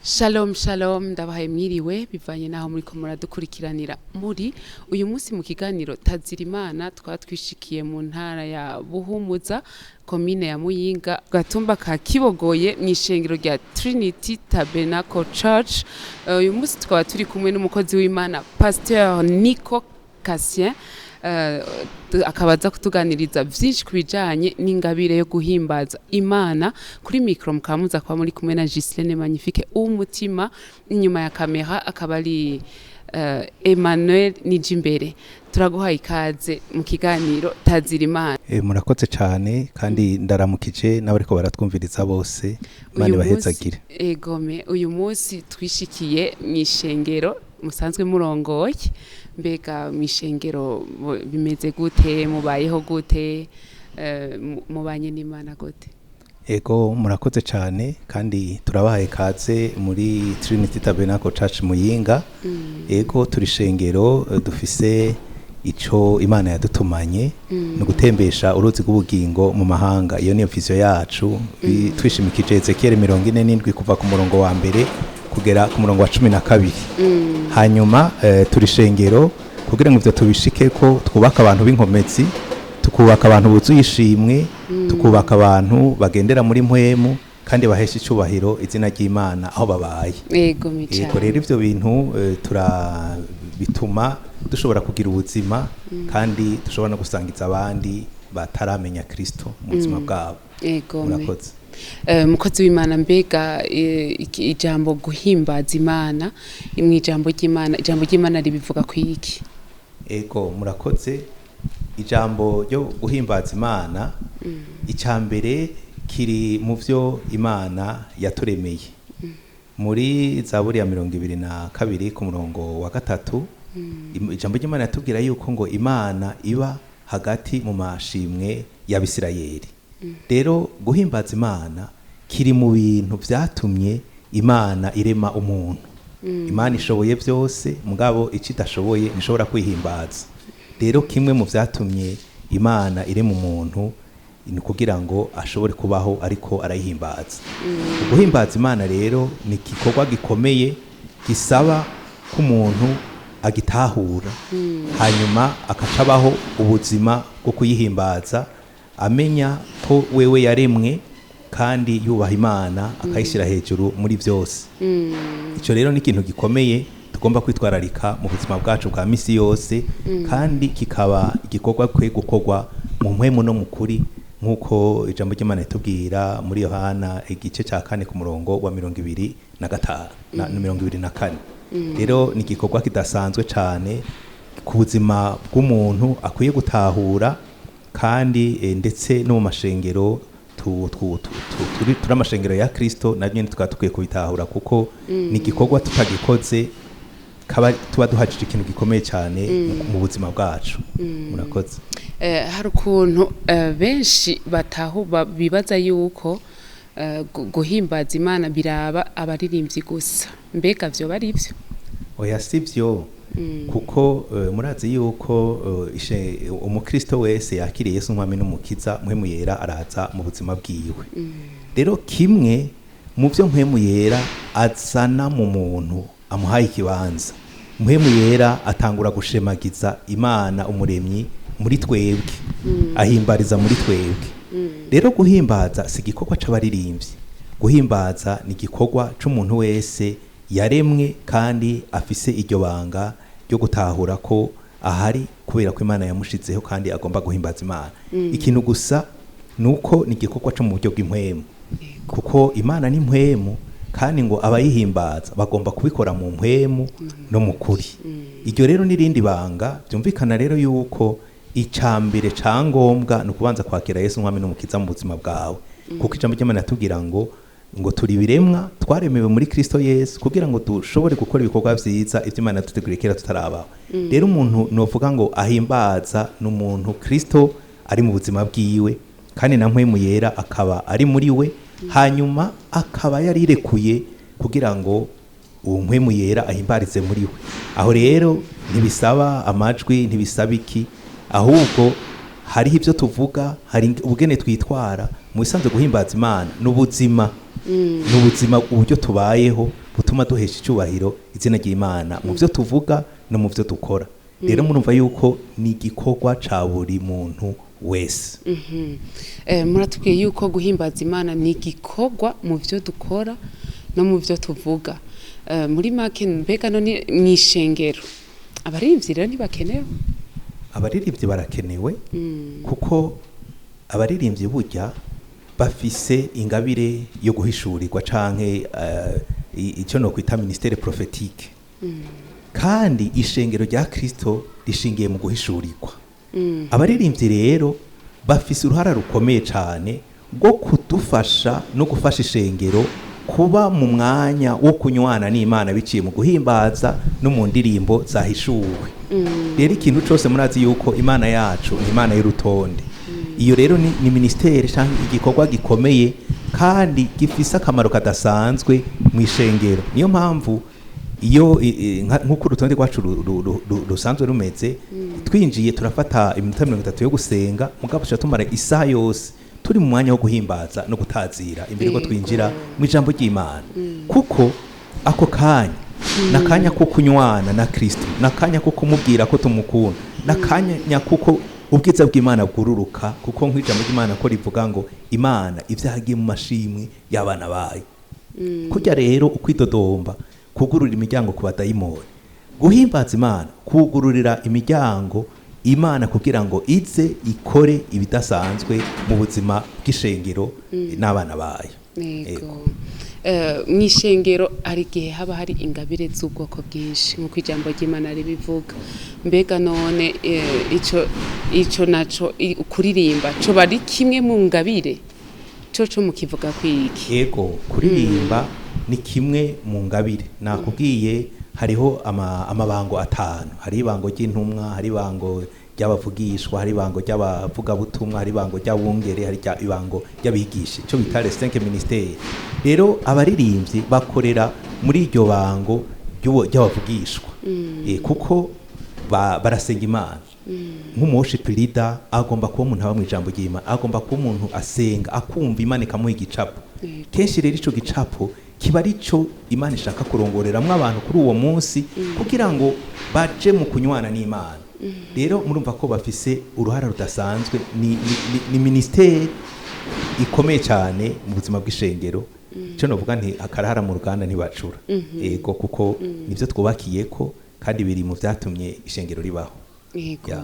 Shalom shalom ndabahaye mwiriwe bivanye naho muri ko muradukurikiranira muri uyu munsi mu kiganiro Tazirimana twatwishikiye mu ntara ya Buhumuza komine ya Muyinga gatumba ka Kibogoye mw'ishengero rya Trinity Tabernacle Church. Uyu munsi twaba turi kumwe n'umukozi w'Imana Pasteur Nico Cassien akabaza kutuganiriza vyinshi kubijanye n'ingabire yo guhimbaza Imana. Kuri micro mukamuza kwa muri kumwe na Gislaine Magnifique umutima, inyuma ya kamera akaba ari Emmanuel Nijimbere. Turaguhaye ikaze mu kiganiro Tazirimana. Murakoze cyane kandi ndaramukije n'abariko baratwumviriza bose Imana ibahezagire. Egome uyu munsi twishikiye mw'ishengero musanzwe murongoye, mbega mw'ishengero bimeze gute, mubayeho gute, mubanye n'Imana gute? Ego murakoze cyane kandi turabahaye kaze muri Trinity Tabernacle Church Muyinga. Ego turi shengero dufise ico Imana yadutumanye no gutembesha uruzi rw'ubugingo mu mahanga. Iyo niyo vision yacu twishimikije Ezekiel 47 kuva ku murongo wa mbere kugera ku murongo wa 12. Hanyuma turi shengero kugira ngo ivyo tubishike ko twubaka abantu b'inkomezi, tukubaka abantu buzuye ishimwe, tukubaka abantu bagendera muri mpwemu kandi bahesha icubahiro izina ry'Imana aho babaye. Ego mica. Ego rero ivyo bintu bituma dushobora kugira ubuzima kandi dushobora no gusangiza abandi bataramenya Kristo mu buzima bwabo. Ego murakoze. Mukozi w'Imana, mbega ijambo guhimbaza Imana mw'ijambo ry'Imana ribivuga kwiki? Ego murakoze. Ijambo ryo guhimbaza Imana icambere kiri mu vyo Imana yaturemeye. Muri Zaburi ya 22 ku murongo wa 3 ijambo ry'Imana yatubwira yuko ngo Imana iba hagati mu mashimwe y'Abisirayeli. Rero guhimbaza Imana kiri mu bintu vyatumye Imana irema umuntu. Imana ishoboye vyose mugabo icidashoboye ntishobora kwihimbaza. Rero kimwe mu vyatumye Imana irema umuntu ni kugira ngo ashobore kubaho ariko arayihimbaza. Guhimbaza Imana rero ni igikorwa gikomeye gisaba ko umuntu agitahura hanyuma akacabaho ubuzima bwo kuyihimbaza, amenya ko wewe yaremwe kandi yubaha Imana akayishira hejuru muri vyose. Ico rero ni ikintu gikomeye tugomba kwitwararika mu buzima bwacu bwa misi yose, kandi kikaba igikorwa kwe gukorwa mu mpwemu no mu kuri nk'uko ijambo ry'Imana ritubwira muri Yohana igice ca 4 ku murongo wa 25 na 24. Rero ni igikorwa kidasanzwe cane ku buzima bw'umuntu akwiye gutahura, kandi ndetse no mu mashengero turi amashengero ya Kristo nabyo tukaba tukwiye kubitahura kuko ni igikorwa tutagikoze tuba duhajije ikintu gikomeye cyane mu buzima bwacu. Murakoze. Hari ukuntu benshi bibaza yuko guhimbaza Imana biraba abaririmbyi gusa, mbega vyo bari byo? Oya sivyo. Kuko murazi yuko umukristo wese yakiriye Yesu nk'umwami n'umukiza, mpwemu yera araza mu buzima bwiwe. Rero kimwe mu byo mpwemu yera azana mu muntu amuhaye ikibanza, mpwemu yera atangura gushemagiza Imana umuremyi muri twebwe, ahimbariza muri twebwe. Rero guhimbaza si igikorwa c'abaririmbyi, guhimbaza ni igikorwa c'umuntu wese yaremwe kandi afise iryo banga ryo gutahura ko ahari kubera ko Imana yamushizeho kandi agomba guhimbaza Imana. Ikintu gusa nuko ni igikorwa cyo mu buryo bw'impwemu, kuko Imana ni mpwemu kandi ngo abayihimbaza bagomba kubikora mu mpwemu no mu kuri. Iryo rero nirindi banga byumvikana rero yuko icambere cangombwa no kubanza kwakira Yesu nk'umwami n'umukiza mu buzima bwawe, kuko ijambo ry'Imana yatubwira ngo turi biremwa twaremewe muri Kristo Yesu kugira ngo dushobore gukora ibikorwa vyiza ivyo Imana yaduteguriye kera tutarabaho. Rero umuntu novuga ngo ahimbaza n'umuntu Kristo ari mu buzima bwiwe kandi na mpwemu yera akaba ari muri we, hanyuma akaba yarirekuye kugira ngo uwo mpwemu yera ahimbarize muri we. Aho rero ntibisaba amajwi, ntibisaba iki, ahubwo hariho ivyo tuvuga, hari ubugene twitwara mu bisanzwe. Guhimbaza Imana n'ubuzima, n'ubuzima uburyo tubayeho butuma duhesha icyubahiro izina ry'Imana mu byo tuvuga no mu byo dukora. Rero murumva yuko ni igikorwa ca buri muntu wese. Muratubwiye yuko guhimbaza Imana ni igikorwa mu byo dukora no mu byo tuvuga. Muri make mbega none mw'ishengero abaririmbyi rero ntibakenewe? Abaririmbyi barakenewe kuko abaririmbyi burya bafise ingabire yo guhishurirwa canke icyo no kwita ministère prophétique. Kandi ishengero rya Kristo rishingiye mu guhishurirwa. Abaririmbyi rero bafise uruhara rukomeye cyane rwo kudufasha no gufasha ishengero kuba mu mwanya wo kunywana n'Imana biciye mu guhimbaza no mu ndirimbo zahishuwe. Rero ikintu cyose murazi yuko Imana yacu ni Imana y'urutonde. Iyo rero ni ministère cyangwa igikorwa gikomeye kandi gifise akamaro kadasanzwe mu ishengero. Niyo mpamvu iyo nk'uko urutonde rwacu rusanzwe rumeze, twinjiye turafata iminota 30 yo gusenga, mugabo tumara isaha yose turi mu mwanya wo guhimbaza no gutazira imbere ko twinjira mu ijambo ry'Imana. Kuko ako kanya nakanya ko kunywana na Kristo, nakanya ko kumubwira ko tumukunda, nakanya kuko ubwiza bw'Imana bwururuka, kuko nk'ijambo ry'Imana ko rivuga ngo Imana ivyagiye mu mashimwe y'abana bayo. Kujya rero ukwidodomba kugurura imiryango ku badayimoni, guhimbaza Imana kugururira imiryango Imana kugira ngo ize ikore ibidasanzwe mu buzima bw'ishengero n'abana bayo. Yego. Mw'ishengero ari gihe haba hari ingabire z'ubwoko bwinshi nk'uko ijambo ry'Imana ribivuga. Mbega none ico naco kuririmba co bari kimwe mu ngabire co mukivuga kwiki? Yego, kuririmba ni kimwe mu ngabire. Nakubwiye hariho amabango 5. Hari ibango ry'intumwa, hari ibango ry'abavugishwa, hari ibango ry'abavuga butumwa, hari ibango ry'abungere, hari ibango ry'abigisha, cyo bita les 5 ministères. Rero abaririmbyi bakorera muri iryo bango ry'abavugishwa. Kuko barasenga Imana. Nk'umuworship leader agomba kuba umuntu aba mu ijambo ry'Imana, agomba kuba umuntu asenga akumva Imana ikamuha igicapo. Kenshi rero ico gicapo kiba arico Imana ishaka kurongoreramwo abantu kuri uwo munsi kugira ngo baje mu kunywana n'Imana. Rero murumva ko bafise uruhara rudasanzwe, ni ministère ikomeye cyane mu buzima bw'ishengero. Cyo novuga nti akarahara mu ruganda ntibacura. Yego, kuko nivyo twubakiyeko kandi biri mu vyatumye ishengero ribaho. Yego.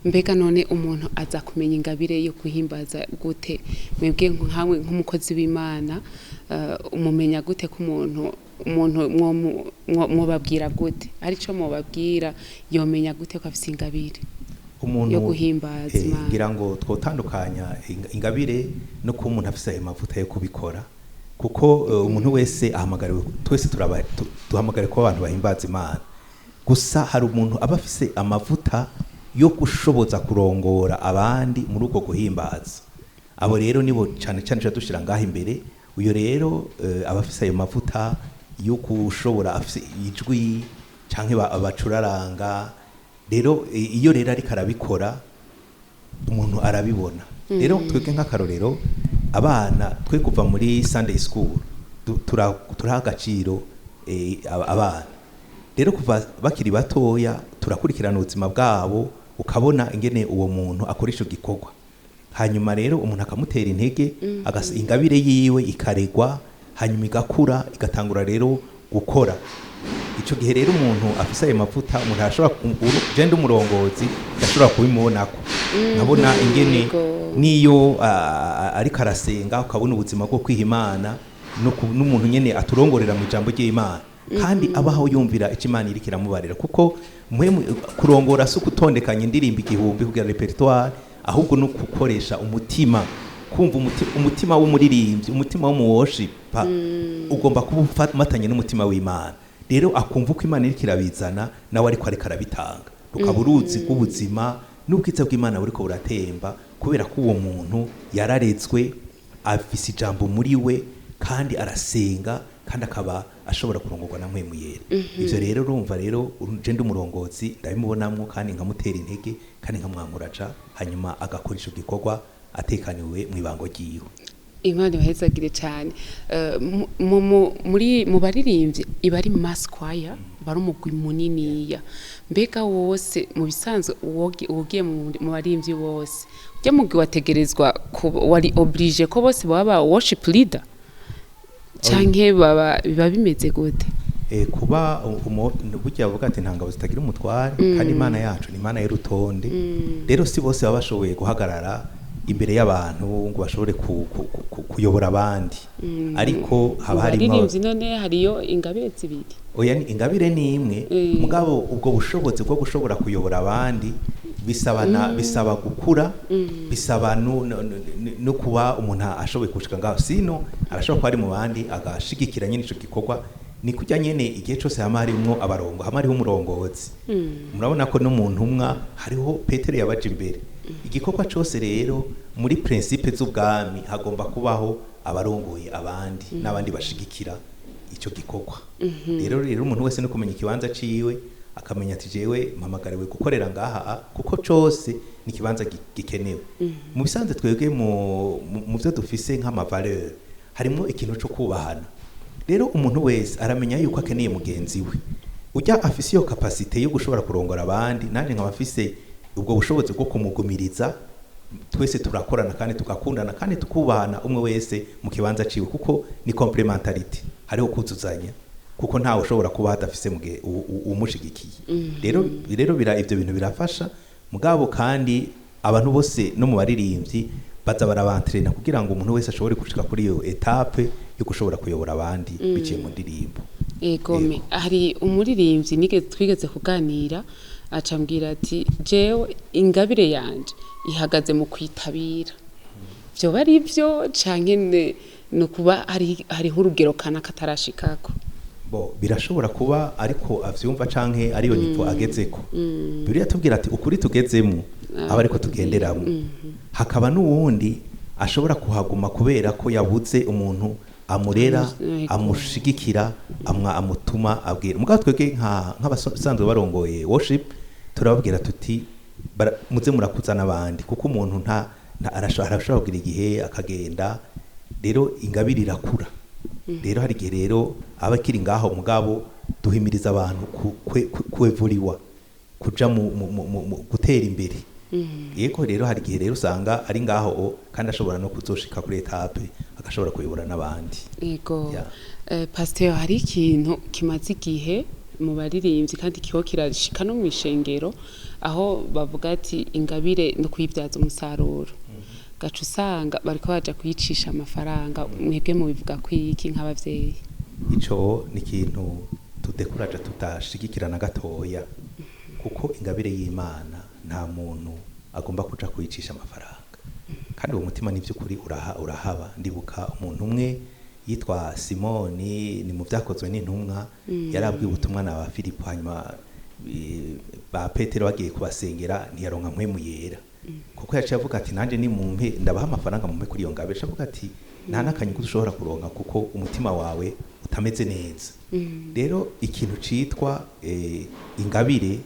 Mbega none umuntu aza kumenya ingabire yo kuhimbaza gute? Mwebwe nkawe nk'umukozi w'Imana umumenya gute ko umuntu mwobabwira gute? Arico mwobabwira yomenya gute ko afise ingabire umuntu yo guhimbaza Imana? Ngira ngo twotandukanya ingabire no ko umuntu afise ayo mavuta yo kubikora, kuko umuntu wese ahamagariwe, twese duhamagare ko abantu bahimbaza Imana. Gusa hari umuntu aba afise amavuta yo gushoboza kurongora abandi muri uko guhimbaza. Abo rero nibo cyane cyane dushira ngaho imbere. Uyo rero aba afise ayo mavuta yo gushobora, afise ijwi canke abacuraranga. Rero iyo rero ari karabikora umuntu arabibona. Rero twebwe nk'akarorero abana twe kuva muri Sunday school turaha agaciro abana. Rero kuva bakiri batoya turakurikirana ubuzima bwabo, ukabona ingene uwo muntu akoresha igikorwa. Hanyuma rero umuntu akamutera intege, ingabire yiwe ikaregwa, hanyuma igakura, igatangura rero gukora. Ico gihe rero umuntu afise ayo mavuta, umuntu ashobora genda umurongozi ashobora kubimubonako. Nkabona ingene niyo ari karasenga, ukabona ubuzima bwo kwiha Imana n'umuntu nyene aturongorera mu ijambo ry'Imana. Kandi abaho yumvira icyo Imana iri kiramubarira, kuko kurongora si ukutondekanya indirimbo 1000 kugira repertoire, ahubwo no gukoresha umutima, kumva umutima w'umuririmbyi, umutima w'umuworship ugomba kuba umatanye n'umutima w'Imana. Rero akumva ko Imana iri kirabizana nawe ariko arabitanga, rukaba uruzi rw'ubuzima n'ubwiza bw'Imana buriko buratemba, kubera ko uwo muntu yararetswe, afise ijambo muri we kandi arasenga, kandi akaba ashobora kurongorwa na mpwemu yera. Ivyo rero urumva rero je ndi umurongozi ndabimubonamwo kandi nkamutera intege kandi nkamwamuraca, hanyuma agakoresha igikorwa atekaniwe mu ibango ryiwe. Imana ibahezagire cyane. Muri mu baririmbyi iba ari mass choir, bari umugwi muniniya. Mbega wose mu bisanzwe ugiye mu baririmbyi bose ujya mugwi wategerezwa wari oblige ko bose baba worship leader canke biba bimeze gute? Kuba burya bavuga ati nta ngabo zitagira umutware, kandi Imana yacu ni Imana y'urutonde. Rero si bose baba bashoboye guhagarara imbere y'abantu ngo bashobore kuyobora abandi, ariko haba harimo none hariyo ingabire zibiri. Oya, ingabire ni imwe, mugabo ubwo bushobozi bwo gushobora kuyobora abandi bisaba gukura, bisaba no kuba umuntu ashoboye gushika ngaho, sino arashobora kuba ari mu bandi agashigikira nyine ico gikorwa. Ni kujya nyene igihe cyose hama harimo abarongo, hama hariho umurongozi. Murabona ko no mu ntumwa hariho Petero yabaje imbere. Igikorwa cyose rero muri principe z'ubwami hagomba kubaho abarongoye abandi n'abandi bashigikira icyo gikorwa. Rero umuntu wese no kumenya ikibanza ciwe, akamenya ati jewe mpamagariwe gukorera ngaha kuko cyose ni kibanza gikenewe. Mu bisanzwe twebwe mu byo dufise nk'ama valeur harimo ikintu cyo kubahana. Rero umuntu wese aramenya yuko akeneye mugenzi we. Ujya afise iyo capacité yo gushobora kurongora abandi, nanje nkaba afise ubwo bushobozi bwo kumugumiriza. Twese turakorana kandi tugakundana kandi tukubahana, umwe wese mu kibanza ciwe, kuko ni complementarity, hariho kuzuzanya, kuko ntawe ushobora kuba hadafise umushigikiye. Rero ivyo bintu birafasha, mugabo kandi abantu bose no mu baririmbyi baza barabantrena kugira ngo umuntu wese ashobore gushika kuri iyo etape yo gushobora kuyobora abandi biciye mu ndirimbo. Egome, hari umuririmbyi twigeze kuganira acambwira ati jewe ingabire yanje ihagaze mu kwitabira. Byo bari byo canke no kuba hariho urugero kana katarashikako? Birashobora kuba ariko avyumva canke ariyo nivo agezeko. Biriya tubwira ati ukuri tugezemo aba ariko tugenderamo. Hakaba n'uwundi ashobora kuhaguma kubera ko yabuze umuntu amurera, amushigikira, amutuma abwira. Mugabo twebwe nk'abasanzwe barongoye worship turababwira tuti muze murakuzana abandi, kuko umuntu arashobora kugira igihe akagenda. Rero ingabire irakura. Rero hari igihe rero aba akiri ngaho, mugabo duhimiriza abantu kuevuriwa, kuja mu gutera imbere. Yego rero hari igihe rero usanga ari ngaho kandi ashobora no kuzoshika kuri etape agashobora kuyobora n'abandi. Yego. Pasteur, hari ikintu kimaze igihe mu baririmbyi kandi kiho kirashika no mwishengero, aho bavuga ati ingabire no kwibyaza umusaruro. Gacu usanga bariko baja kuyicisha amafaranga. Mwebwe mu bivuga kwiki nk'abavyeyi? Ico ni ikintu tudekuraje tutashigikirana gatoya, kuko ingabire y'Imana nta muntu agomba kuja kuyicisha amafaranga, kandi uwo mutima ni by'ukuri urahaba. Ndibuka umuntu umwe yitwa Simoni, ni mu byakozwe n'intumwa, yarabwiye ubutumwa na ba Filipo, hanyuma ba Petero bagiye kubasengera ntiyaronka mpwemu yera, kuko yaciye avuga ati nanje ni mumpe ndabaha amafaranga mumpe kuri iyo ngabire. Avuga ati nta nakanyugu ushobora kuronka kuko umutima wawe utameze neza. Rero ikintu citwa ingabire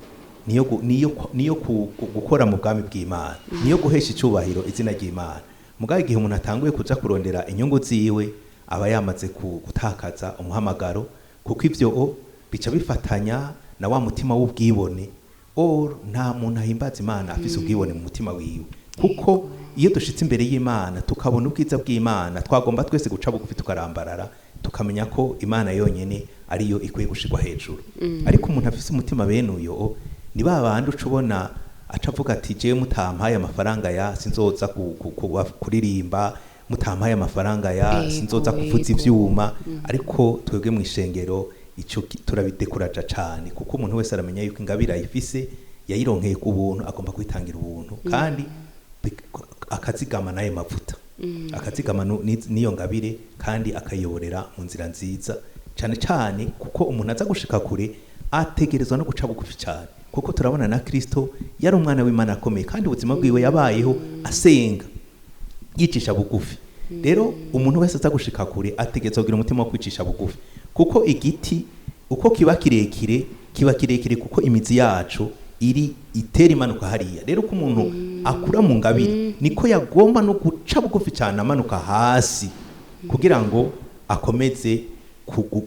niyo gukora mu bwami bw'Imana, niyo guhesha icyubahiro izina ry'Imana. Mugabo igihe umuntu atanguye kuja kurondera inyungu ziwe, aba yamaze gutakaza umuhamagaro, kuko ivyo bica bifatanya na wa mutima w'ubwibone. Nta muntu ahimbaza Imana afise ubwibone mu mutima wiwe, kuko iyo dushitse imbere y'Imana tukabona ubwiza bw'Imana, twagomba twese guca bugufi tukarambarara, tukamenya ko Imana yonyene ariyo ikwiye gushirwa hejuru. Ariko umuntu afise umutima bene uyo, ni babandi ucubona acavuga ati jewe mutampaye amafaranga ya sinzoza kuririmba, mutampaye amafaranga ya sinzoza kuvuza ivyuma. Ariko twebwe mu ishengero ico turabidekuraja cane, kuko umuntu wese aramenya yuko ingabire ayifise yayironkeye ku buntu, agomba kwitangira ubuntu, kandi akazigama naye mavuta, akazigama niyo ngabire, kandi akayoborera mu nzira nziza cane cane, kuko umuntu aza gushika kure ategerezwa no guca bugufi cane, kuko turabona na Kristo yari umwana w'Imana akomeye, kandi ubuzima bwiwe yabayeho asenga yicisha bugufi. Rero umuntu wese aza gushika kure ategerezwa kugira umutima wo kwicisha bugufi, kuko igiti uko kiba kirekire kuko imizi yacu itera imanuka hariya. Rero ko umuntu akura mu ngabire niko yagomba no guca bugufi cyane amanuka hasi kugira ngo akomeze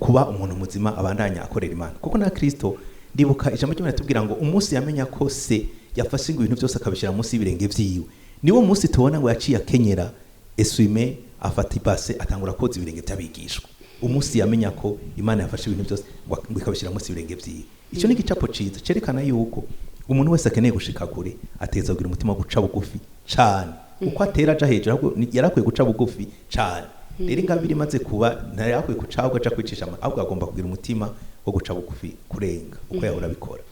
kuba umuntu muzima abandanya akorera Imana kuko na Kristo ndibuka ijambo ry'Imana tubwira ngo umunsi yamenya ko se yafashe ibintu byose akabishira munsi y'ibirenge vyiwe niwo munsi tubona ngo yaciye akenyera eswime afata ibase atangura koza ibirenge by'abigishwa umunsi yamenya ko Imana yafashe ibintu byose ngo ikabishira munsi y'ibirenge vyiwe ico ni gicapo ciza cerekana yuko umuntu wese akeneye gushika kure ateza kugira umutima wo guca bugufi cyane uko atera aja hejuru yarakwiye guca bugufi cyane rero ingabire imaze kuba ntarakwiye gucabwa aja kwicisha ahubwo agomba kugira umutima wo guca bugufi kurenga uko yahora bikora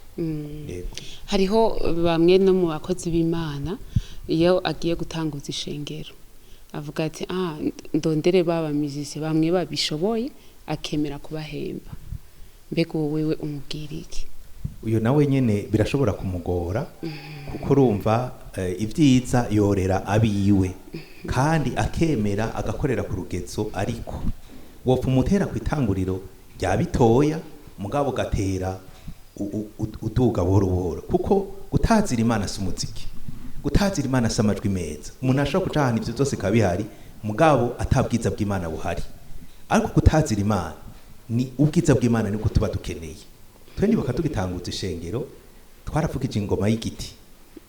hariho bamwe no mu bakozi b'Imana iyo agiye gutanguza ishengero avuga ati ndondere baba mizisi bamwe babishoboye akemera kubahemba mbega wewe umubwira iki uyo nawe nyene birashobora kumugora kuko urumva ibyiza yorera abiwe kandi akemera agakorera ku rugezo ariko wopfa umutera ku itanguriro rya bitoya mugabo gatera uduga buhoro buhoro kuko gutazira Imana si umuziki gutazira Imana si amajwi meza umuntu ashobora kuca ahantu ivyo byose kabihari mugabo atabwiza bw'Imana buhari ariko gutazira Imana ni ubwiza bw'Imana niko tuba dukeneye twendi bakatugitanguza ishengero twarafukije ingoma y'igiti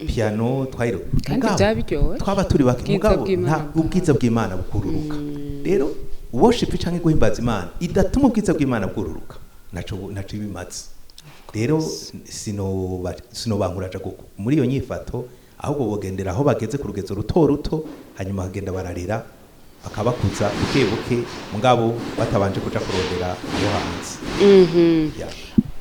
piano twayiro kandi byabiryowe twaba turi bake mugabo nta ubwiza bw'Imana bukururuka rero worship canke guhimbaza Imana idatuma ubwiza bw'Imana bwururuka naco bimaze rero sino bankuraje muri iyo nyifato ahubwo bogendera aho bageze ku rugezo ruto hanyuma bagenda bararera bakabakuza buke mugabo batabanje kuja kurondera aho hanze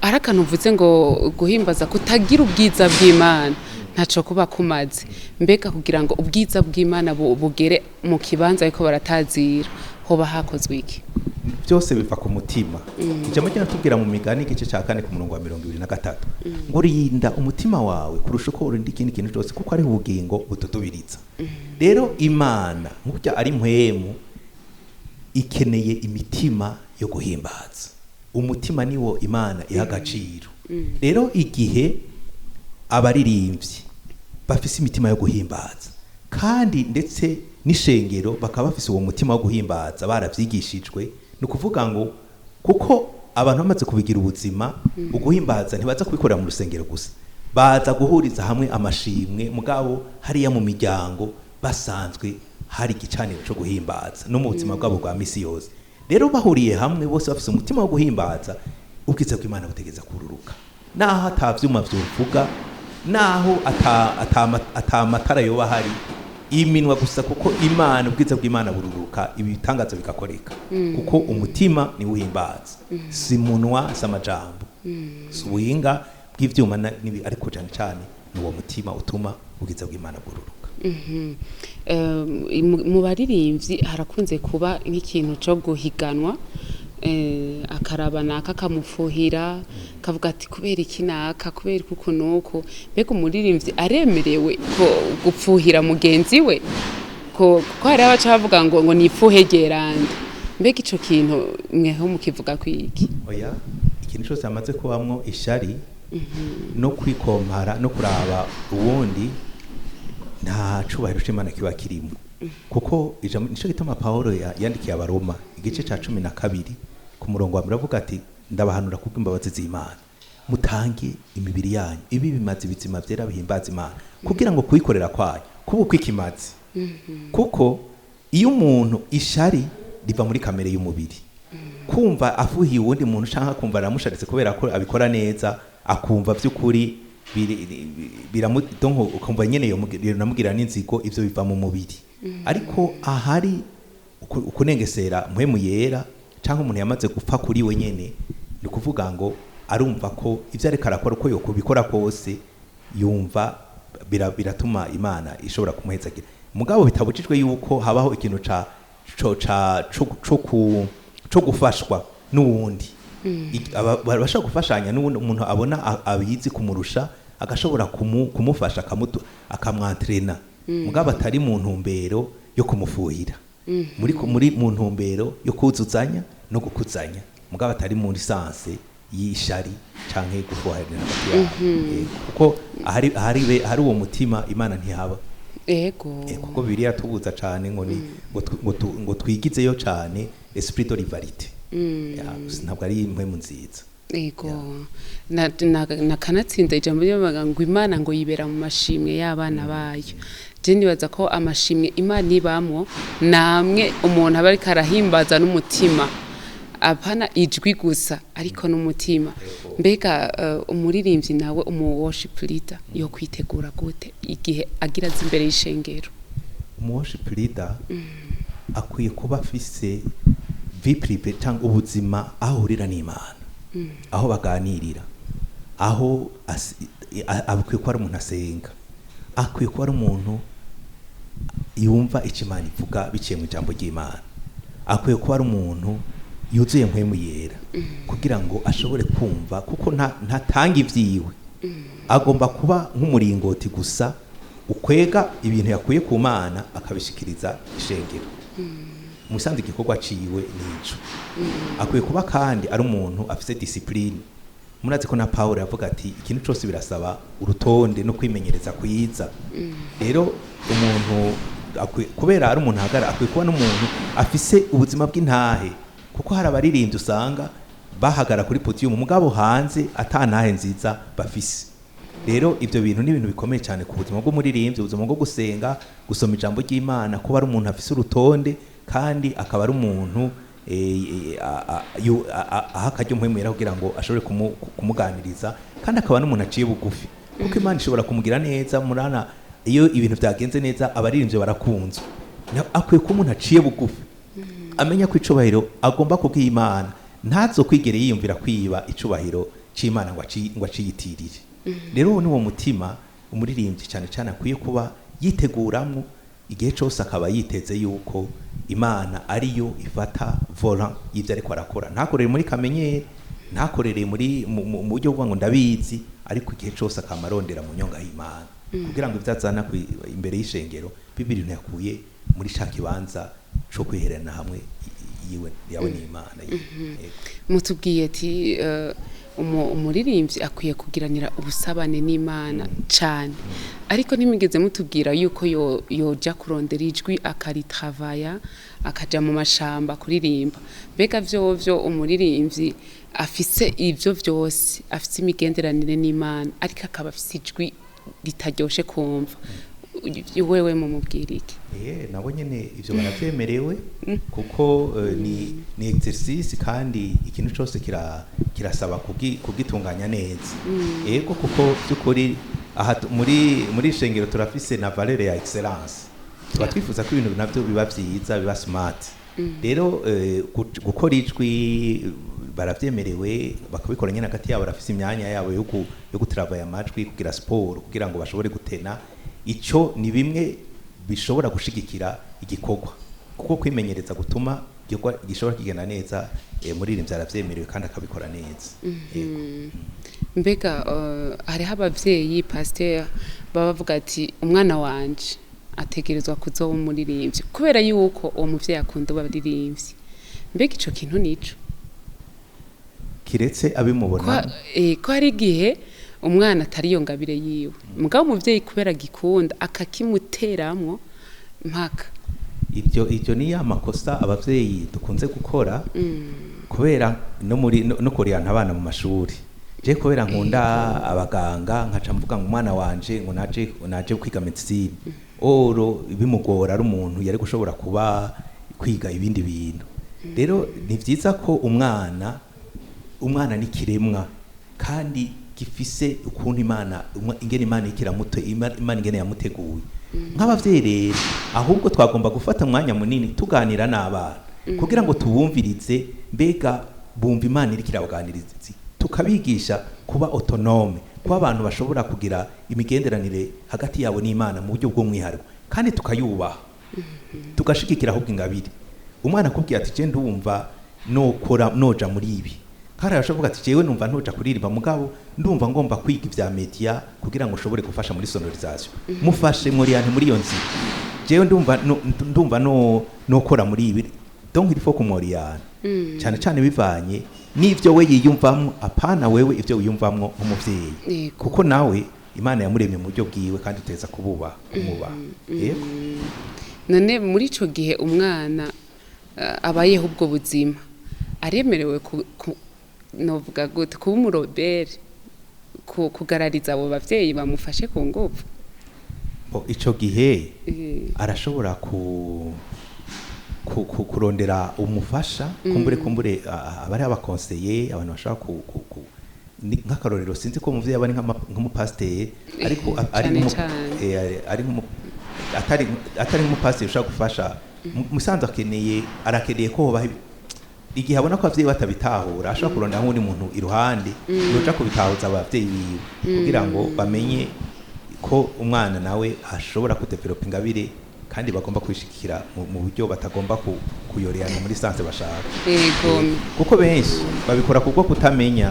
arakana uvuze ngo guhimbaza kutagira ubwiza bw'Imana ntaco kuba kumaze mbega kugira ngo ubwiza bw'Imana bugere mu kibanza ariko baratazira hoba hakozwe iki byose biva ku mutima ijambo ryatubwira mu migani igice cya 4 ku murongo wa 23 ngo rinda umutima wawe kurusha uko urinda ikindi kintu cyose kuko ari ubugingo bututubiriza rero Imana nk'ubya ari mpwemu ikeneye imitima yo guhimbaza umutima niwo Imana ihagaciro rero igihe abaririmbyi bafise imitima yo guhimbaza kandi ndetse n'ishengero bakaba bafise uwo mutima wo guhimbaza baravyigishijwe no kuvuga ngo kuko abantu bamaze kubigira ubuzima uguhimbaza ntibaza kubikorera mu rusengero gusa baza guhuriza hamwe amashimwe mugabo hariya mu miryango basanzwe hari igicaniro cyo guhimbaza no mu buzima bwabo bwa misi yose rero bahuriye hamwe bose bafise umutima wo guhimbaza ubwiza bw'Imana butegeza kururuka naho atavyuma vyuvuga naho atamatara yoba hari iminwa gusa kuko Imana ubwiza bw'Imana bururuka ibitangaza bikakoreka kuko umutima ni uhimbaza si munwa samajambo suwinga bw'ivyuma ariko cyane ni uwo mutima utuma ubwiza bw'Imana bururuka mu baririmbyi harakunze kuba nk'ikintu cyo guhiganwa akarabana kakamufuhira kavuga ati kubera iki naka kubera kuko nuko mbega umuririmbyi aremerewe ko gupfuhira mugenzi we ko hari abaca bavuga ngo nifuhe gerande mbega ico kintu mweho mukivuga kwiki oya ikintu cyose amaze kubamwo ishari no kwikompara no kuraba uwundi nta cubahiro c'Imana kiba kirimo kuko ijambo nico gituma Paulo yandikiye abaroma igice ca 12 ku murongo wa 1 avuga ati ndabahanura kuko imbabazi z'Imana mutange imibiri yanyu ibi bimaze bizima byera bihimbaza Imana kugira ngo kuyikorera kwayo kuba kwikimaze kuko iyo umuntu ishari riva muri kamere y'umubiri kumva afuhiye uwundi muntu canka kumva aramusharitse kubera ko abikora neza akumva by'ukuri biramudonko ukumva nyene yo namugira n'inzigo ivyo biva mu mubiri ariko ahari ukunengesera mpwemu yera canke umuntu yamaze gupfa kuri we nyene ni kuvuga ngo arumva ko ivyo ariko arakora uko yokubikora kose yumva biratuma Imana ishobora kumuhezagira mugabo bitabujijwe yuko habaho ikintu co gufashwa n'uwundi bashaka gufashanya n'ubundi umuntu abona abizi kumurusha agashobora kumufasha akamwantrena mugabo atari mu ntumbero yo kumufuhira muri mu ntumbero yo kuzuzanya no gukuzanya mugabo atari muri sanse y'ishari canke gufuharira hagati yabo. Kuko hari uwo mutima Imana ntihaba. Ego. Kuko Bibiliya tubuza cane ngo twigizeyo cane esprit de rivalite. Ntabwo ari impwemu nziza. Ego. Na kanatsinda ijambo ry'abaga ngo Imana ngo yibera mu mashimwe y'abana bayo. Je nibaza ko amashimwe Imana ibamwo namwe umuntu aba ariko arahimbaza n'umutima. Apana ijwi gusa ariko n'umutima. Mbega umuririmbyi nawe worship leader yo kwitegura gute igihe agira imbere y'ishengero? Worship leader akwiye kuba afise vie privée cyangwa ubuzima ahurira n'Imana, aho baganirira, aho akwiye kuba ari umuntu asenga, akwiye kuba ari umuntu yumva icyo Imana ivuga biciye mu ijambo ry'Imana, akwiye kuba ari umuntu yuzuye mpwemu yera kugira ngo ashobore kumva, kuko ntatanga ivyiwe, agomba kuba nk'umuringoti gusa ukwega ibintu yakuye ku Mana akabishikiriza ishengero. Musanze igikorwa ciwe nico. Akwiye kuba kandi ari umuntu afise discipline. Murazi ko na Paulo yavuga ati ikintu cyose birasaba urutonde no kwimenyereza kwiza. Rero umuntu kubera ari umuntu hagara akwiye kuba n'umuntu afise ubuzima bw'intahe, kuko hari abaririmbyi usanga bahagara kuri podium mugabo hanze atantahe nziza bafise. Rero ibyo bintu ni ibintu bikomeye cyane ku buzima bw'umuririmbyi, ubuzima bwo gusenga, gusoma ijambo ry'Imana, kuba ari umuntu afise urutonde kandi akaba ari umuntu aha akaryo mpwemera kugira ngo ashobore kumuganiriza, kandi akaba n'umuntu aciye bugufi, kuko Imana ishobora kumugira neza. Murana iyo ibintu byagenze neza abaririmbyi barakunzwe. Akwiye kuba umuntu aciye bugufi, amenya ko icubahiro agomba kubwiha Imana, ntazo kwigere yiyumvira kwiba icubahiro c'Imana ngo aciyitirire. Rero ni wo mutima umuririmbyi cyane cyane akwiye kuba yiteguramwo igihe cyose, akaba yiteze yuko Imana ariyo ifata volant y'ibyo ariko arakora. Ntakorere muri kamenyeri, ntakorere mu buryo bwo ngo ndabizi, ariko igihe cyose akamarondera mu nyonga y'Imana kugira ngo ibyazana imbere y'ishengero bibiri ntakuye muri ca kibanza cyo kwiherana hamwe yawe n'Imana. Mutubwiye ati umuririmbyi akwiye kugiranira ubusabane n'Imana cyane, ariko nimigeze mutubwira yuko yoja kurondera ijwi akaritravaya akaja mu mashamba kuririmba. Mbega vyo umuririmbyi afise ivyo vyose, afise imigenderanire n'Imana ariko akaba afise ijwi ritaryoshe kumva, wewe mumubwira iki? Nabo nyene ivyo baravyemerewe kuko ni exercice, kandi ikintu cyose kirasaba kugitunganya neza. Yego kuko byukuri aha muri shengero turafise na valeur ya excellence, tuba twifuza ko ibintu navyo biba vyiza, biba smart. Rero gukora ijwi baravyemerewe, bakabikora nyene hagati yabo, barafise imyanya yabo yo gutravaya amajwi, kugira sport, kugira ngo bashobore gutena. Ico ni bimwe bishobora gushigikira igikorwa, kuko kwimenyereza gutuma igikorwa gishobora kigenda neza. Muririmbyi aravyemerewe kandi akabikora neza. Mbega hariho abavyeyi pasteur baba bavuga ati umwana wanje ategerezwa kuzoba umuririmbyi kubera yuko uwo muvyeyi akunda abaririmbyi. Mbega ico kintu nico kiretse abimubona ko hari igihe umwana atari yo ngabire yiwe, mugabo umuvyeyi kubera gikunda akakimuteramwo mpaka. Ibyo ni ya makosa abavyeyi dukunze gukora, kubera no kuriyana abana mu mashuri. Je kubera nkunda abaganga nkaca mvuga ngo umwana wanje ngo naje kwiga medicine, oro bimugora ari umuntu yari gushobora kuba kwiga ibindi bintu. Rero ni vyiza ko umwana ni kiremwa kandi gifise ukuntu ingene Imana ikiramuto, Imana ingene yamuteguye. Nk'abavyeyi rero ahubwo twagomba gufata umwanya munini tuganira n'abana kugira ngo tubumvirize, mbega bumva Imana iri kirabaganiriza, tukabigisha kuba autonome, kuba abantu bashobora kugira imigenderanire hagati yabo n'Imana mu buryo bw'umwihariko, kandi tukayubaha, tugashigikira ahubwo ingabire. Umwana akubwiye ati je ndumva noja muri ibi, kandi arashoboka ati jewe numva ntoja kuririmba, mugabo ndumva ngomba kwiga ivya media kugira ngo ushobore gufasha muri sonorisation. Mufashe muri iyo nzira. Jewe ndumva no kora muri ibi, donc il faut kumoriyana cyane cyane bivanye n'ivyo we yiyumvamwo apana wewe ivyo wiyumvamwo nk'umuvyeyi Yego. kuko nawe Imana yamuremye mu buryo bwiwe kandi uteza kububa umuba yego none muri ico gihe umwana abayeho ubwo buzima aremerewe novuga gute kuba umurobere kugarariza abo bavyeyi bamufashe ku nguvu ico gihe arashobora kurondera umufasha kumbure abari abakonseye abantu bashaka nk'akarorero sinzi ko umuvyeyi aba ari nk'umupasiteri ariko atari nk'umupasiteri ushaka gufasha musanze arakeneye ko hoba igihe abona ko abavyeyi batabitahura ashobora kurondera nk'undi muntu iruhande yoja kubitahuza abavyeyi biwe kugira ngo bamenye ko umwana nawe ashobora kudevelopa ingabire kandi bagomba kwishikira mu buryo batagomba kuyorerana muri sanse bashaka kuko benshi babikora kubwo kutamenya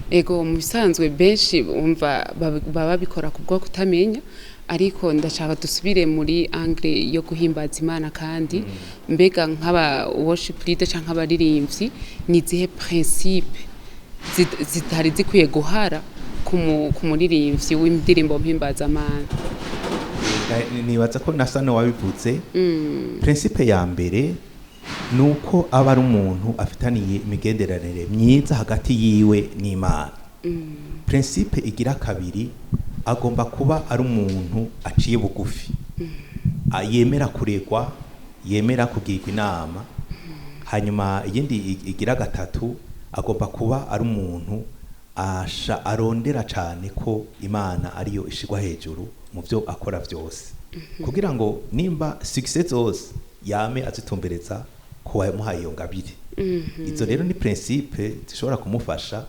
ego mu bisanzwe benshi umva baba babikora kubwo kutamenya ariko ndashaka dusubire muri angle yo guhimbaza Imana kandi mbega nk'aba worship leader canke abaririmbyi ni zihe principe zitari zikwiye guhara ku muririmbyi w'indirimbo mpimbaza-Mana nibaza ko nasa wabivuze principe ya mbere nuko aba ari umuntu afitaniye imigenderanire myiza hagati yiwe n'Imana principe igira kabiri agomba kuba ari umuntu aciye bugufi yemera kuregwa yemera kugirwa inama hanyuma iyindi igira gatatu agomba kuba ari umuntu arondera cyane ko Imana ariyo ishigwa hejuru mu byo akora byose kugira ngo nimba success zose yame azitumbereza ko wamuhaye iyo ngabire izo rero ni principe zishobora kumufasha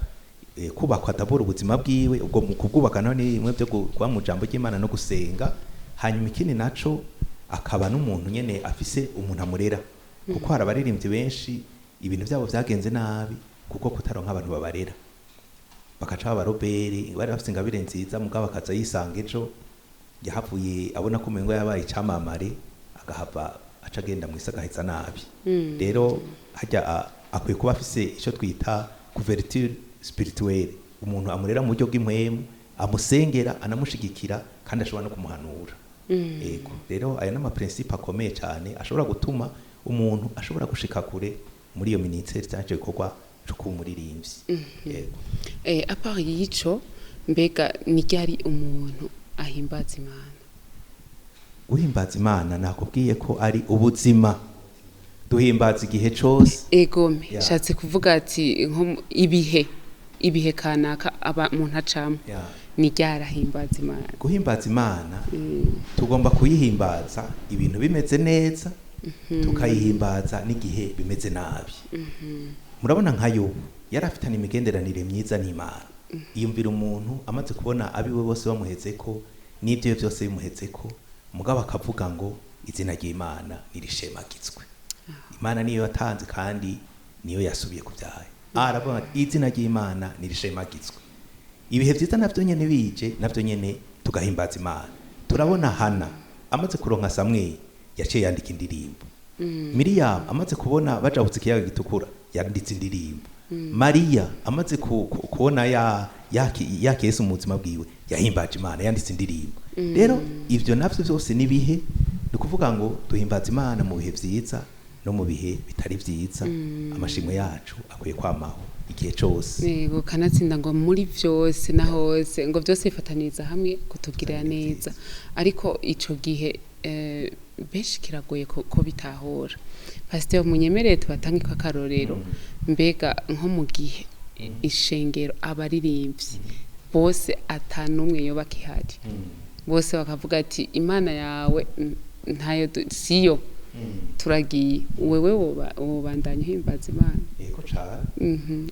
kubakwa dabura ubuzima bwiwe ubwo mu kubwubaka naho ni bimwe byo kuba mu jambo ry'Imana no gusenga hanyuma ikindi naco akaba n'umuntu nyene afise umuntu amurera kuko hari abaririmbyi benshi ibintu byabo byagenze nabi kuko kutaronka abantu babarera bakaca abaroberi bari bafite ingabire nziza mugabo akaza yisanga ejo yahavuye abona ko umengo yabaye icamamare agahava aca agenda mu isi agaheza nabi rero hajya akwiye kuba afise icyo twita couverture spirituelle umuntu amurera mu buryo bw'impwemu amusengera anamushigikira kandi ashobora no kumuhanura yego rero aya nama principe akomeye cyane ashobora gutuma umuntu ashobora gushika kure muri iyo ministeri cyangwa ibikorwa cyo kumuririmbyi yego apart yico mbega ni ryari umuntu ahimbaza Imana uhimbaza Imana nakubwiye ko ari ubuzima duhimbaza igihe cyose egome shatse kuvuga ati nko ibihe kanaka umuntu acamo ni ryarahimbaza Imana guhimbaza Imana tugomba kuyihimbaza ibintu bimeze neza tukayihimbaza n'igihe bimeze nabi murabona nkayo yarafitanye imigenderanire myiza n'Imana iyumvira umuntu amaze kubona abiwe bose bamuheze ko n'ibyo byose bimuheze ko mugabo akavuga ngo izina ry'Imana nirishemagizwe Imana niyo yatanze kandi niyo yasubiye kubyaye aravuga izina ry'Imana nirishemagizwe ibihe byiza navyo nyene bije navyo nyene tugahimbaza Imana turabona Hana amaze kuronka Samweli yaciye yandika indirimbo Miriam amaze kubona bajabutse ikiyaga gitukura yanditse indirimbo Maria amaze kubona ya Yesu mu buzima bwiwe yahimbaje Imana yanditse indirimbo rero ivyo navyo byose nibihe dukuvuga ngo duhimbaza Imana mu bihe vyiza no mu bihe bitari vyiza amashimwe yacu akwiye kwamaho igihe cyose yego kanatsinda ngo muri vyose na hose ngo byose bifataniriza hamwe kutugirira neza ariko ico gihe benshi kiragoye ko bitahura Pasteur munyemereye tubatange kwa karorero mbega nko mu gihe ishengero abaririmbyi bose atanumwe yoba kihari bose bakavuga ati Imana yawe ntayo siyo turagiye wewe wobandanya uhimbaza Imana yego cyane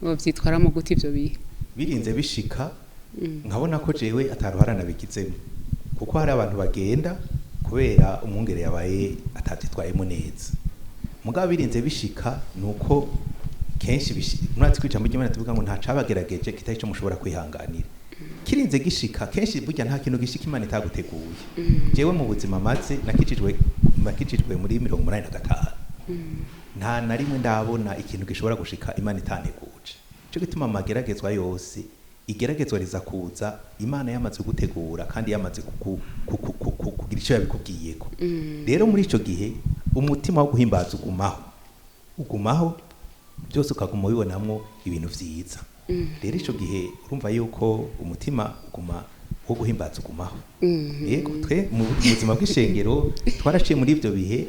wovyitwaramo gute ivyo bihe birinze bishika nkabona ko jewe ataruharana bigizemo kuko hari abantu bagenda kubera umwungere yabaye atavyitwayemo neza mugabo birinze bishika nuko kenshi muratsi kwica mu Imana tuvuga ngo nta cabagerageje kitari cyo mushobora kwihanganira kirinze gishika kenshi burya nta kintu gishika Imana itaguteguye jewe mu buzima maze nakijijwe muri 85 nta na rimwe ndabona ikintu gishobora gushika imana itanteguje. Cyo gituma amageragezwa yose igeragezwa riza kuza imana yamaze gutegura kandi yamaze kugira icyo yabikubwiyeko. Rero muri ico gihe umutima wo guhimbaza ugumaho byose ukaguma ubibonamwo ibintu vyiza. Rero ico gihe urumva yuko umutima uguma wo guhimbaza ugumaho. Yego twe mu buzima bw'ishengero twaraciye muri ivyo bihe,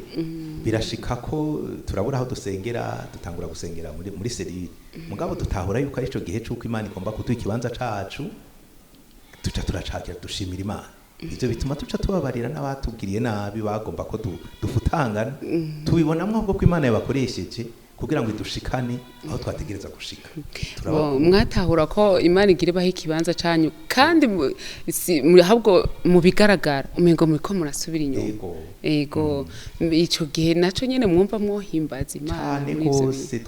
birashika ko turabura aho dusengera, dutangura gusengera muri serire. Mugabo dutahura yuko ari ico gihe c'uko Imana igomba kuduha ikibanza cacu, tuca turacakira dushimira Imana. Ivyo bituma tuca tubabarira n'abatubwiriye nabi bagomba ko dufutangana, tubibonamwo ahubwo ko Imana yabakoresheje kugira ngo idushikane aho twategereza gushika. Mwatahura ko Imana igira baho ikibanza canyu kandi ahubwo mu bigaragara umengo muriko murasubira inyuma. Ego ico gihe naco nyene mwumva mwohimbaza Imana cyane gose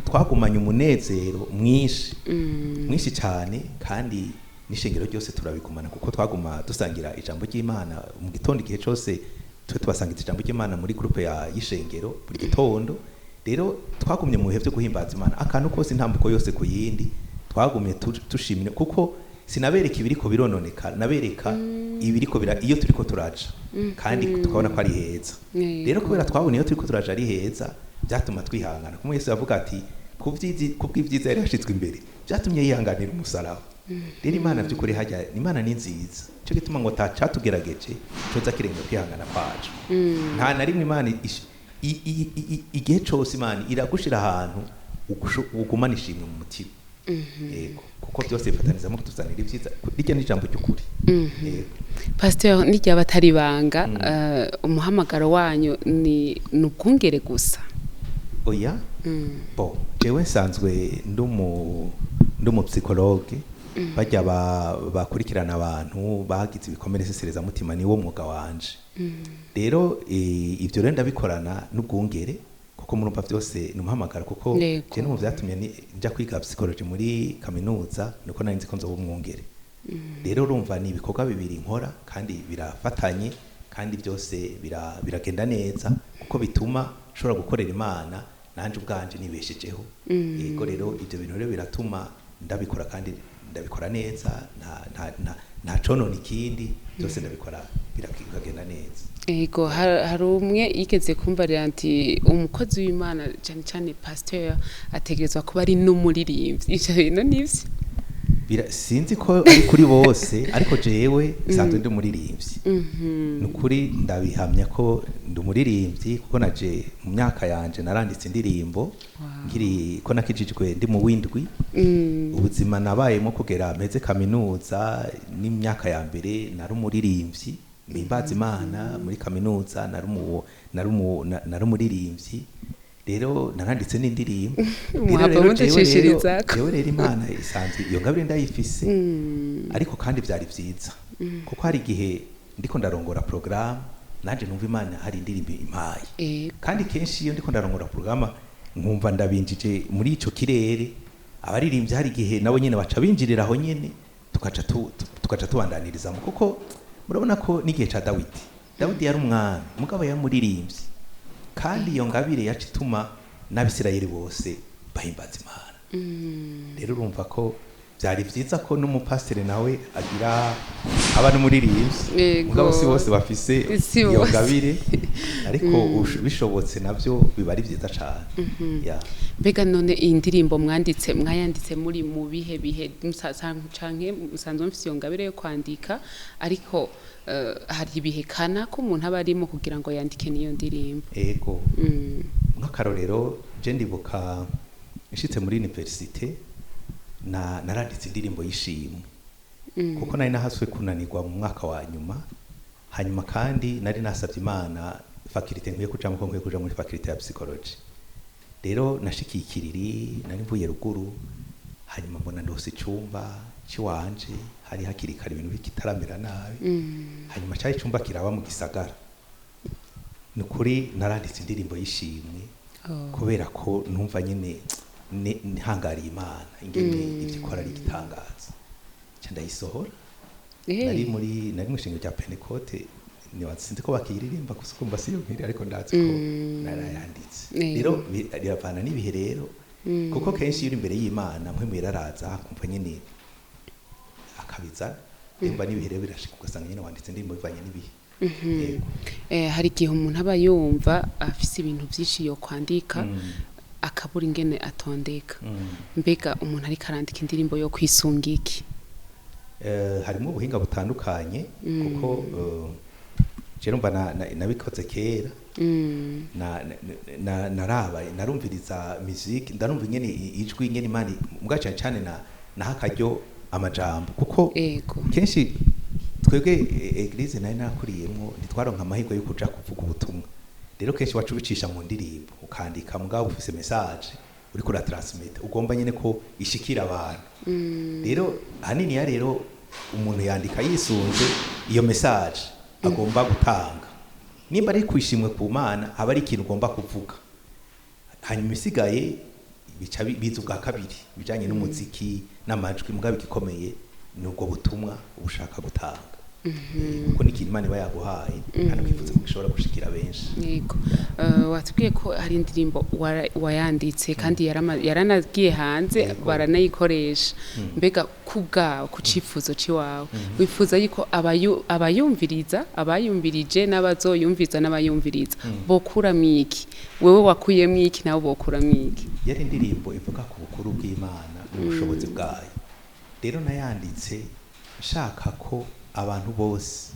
twagumanye umunezero mwinshi cyane, kandi n'ishengero ryose turabigumana kuko twaguma dusangira ijambo ry'Imana mu gitondo igihe cyose twe tubasangiza ijambo ry'Imana muri groupe y'ishengero buri gitondo. Rero twagumye mu bihe byo guhimbaza Imana, akantu kose intambuko yose ku yindi twagumye tushimira, kuko sinabereka ibiriko birononeka, nabereka ibiriko iyo turiko turaja kandi tukabona ko ari heza. Rero kubera twabona iyo turiko turaja ari heza byatuma twihangana. Kumwe Yesu yavuga ati kubw'ivyiza yari yashitswe imbere byatumye yihanganira umusaraba. Rero Imana by'ukuri hajya Imana ni nziza, cyo gituma ngo tugerageje coza kirenge kwihangana kwacu. Nta na rimwe Imana igihe cyose Imana iragushira ahantu ugumana ishimwe mu mutima. Yego kuko byose bifataniza mu kutuzanira ibyiza, rijya n'ijambo ry'ukuri. Pastor, nijya batari banga umuhamagaro wanyu ni ubwungere gusa? Oya, jewe nsanzwe ndumu psychologue, bajya bakurikirana abantu bagize ibikomere sesereza mutima, niwo mwuga wanje. Rero ivyo rero ndabikorana n'ubwungere kuko murumva byose numuhamagara, kuko je no mu vyatumye nja kwiga psychology muri kaminuza nuko nari nzi ko nzoba umwungere. Rero urumva ni ibikorwa bibiri nkora kandi birafatanye, kandi byose biragenda neza kuko bituma nshobora gukorera Imana nanje ubwanje nibeshejeho. Yego rero ivyo bintu rero biratuma ndabikora kandi ndabikora neza, nta conona ikindi, byose ndabikora biragenda neza. Ego hari umwe yigeze kumbarira ati umukozi w'Imana cyane cyane pasteur ategerezwa kuba ari n'umuririmbyi. Ivyo bintu nivyo sinzi ko ari kuri bose, ariko jewe sanzwe ndi umuririmbyi. Nukuri ndabihamya ko ndi umuririmbyi kuko naje mu myaka yanje naranditse indirimbo ngiri ko nakijijwe ndi mu windwi. Ubuzima nabayemo kugera meze kaminuza n'imyaka ya mbere nari umuririmbyi, mpimbaza Imana muri kaminuza nari umuririmbyi. Rero naranditse n'indirimbo. Rero Imana isanzwe iyo ngabire ndayifise, ariko kandi byari byiza kuko hari igihe ndiko ndarongora programme nanje numva Imana hari indirimbo impaye, kandi kenshi iyo ndiko ndarongora programme nkumva ndabinjije muri ico kirere. Abaririmbyi hari igihe nabo nyene baca binjirira aho nyene tukaca tubandanirizamo, kuko murabona ko n'igihe ca Dawidi yari umwami mugabo yari umuririmbyi, kandi iyo ngabire yacu ituma n'Abisirayeli bose bahimbaza Imana. Rero urumva ko byari byiza ko n'umupasiteri nawe agira abantu umuririmbyi, mugabo si bose bafise iyo ngabire, ariko bishobotse navyo biba ari byiza cyane. Mbega none iyi ndirimbo mwayanditse muri mu bihe canke musanzwe mufise iyo ngabire yo kwandika, ariko hari ibihe kana ko umuntu aba arimo kugira ngo yandike niyo ndirimbo? Ego nk'akarorero je ndibuka nshitse muri universite naranditse indirimbo y'ishimwe, kuko nari nahaswe kunanirwa mu mwaka wa hanyuma kandi nari nasabye Imana faculty nkwiye kujamo, ko nkwiye kuja muri faculty ya psychology. Rero nashikiye ikiriri, nari mvuye ruguru, hanyuma mbona ndose icumba ciwanje hari hakiri kare ibintu bikitaramera nabi, hanyuma cyari icumba kiraba mu gisagara. Nukuri naranditse indirimbo y'ishimwe kubera ko numva nyene ntihangariye Imana ingene ivyikora ari gitangaza. Nca ndayisohora, nari mu shingiro rya Pentecote sinzi ko bakiririmba gusa kumva siyo nkiri ariko ndazi ko narayanditse rero biravana n'ibihe rero kuko kenshi iyo uri imbere y'Imana mpwe mwiraraza kumva nyene akabiza nimba n'ibihe rero birashika ugasanga nyene wanditse indirimbo bivanye n'ibihe. Hari igihe umuntu aba yumva afise ibintu vyinshi yo kwandika akabura ingene atondeka mbega umuntu ariko arandika indirimbo yo kwisunga iki? Harimo ubuhinga butandukanye kuko je numva nabikoze kera narumviriza music ndarumva ingene ijwi ingene Imana mugaca cyane naha akaryo amajambo kuko kenshi twebwe eglise nayo nakuriyemo ntitwaronka amahirwe yo kuja kuvuga ubutumwa rero kenshi wacu bicisha mu ndirimbo ukandika mugabo ufise message uri kura transmit ugomba nyene ko ishikira abantu rero hanini ya rero umuntu yandika yisunze iyo message agomba gutanga nimba ari kwishimwe ku Mana aba ari ikintu ugomba kuvuga hanyuma isigaye bica biza ubwa kabiri bijanye n'umuziki n'amajwi mugabo igikomeye nubwo butumwa ubushaka gutanga kuko n'ikintu Imana iba yaguhaye kandi kwifuza ko gishobora gushikira benshi. Yego watubwiye ko hari indirimbo wayanditse kandi yaranagiye hanze baranayikoresha mbega kubwa ku cifuzo ciwawe wifuza yuko abayumvirije n'abazoyumviza n'abayumviriza bokuramo iki wewe wakuyemo iki nawe bokuramo iki? Yari indirimbo ivuga ku bukuru bw'Imana n'ubushobozi bwayo rero nayanditse nshaka ko abantu bose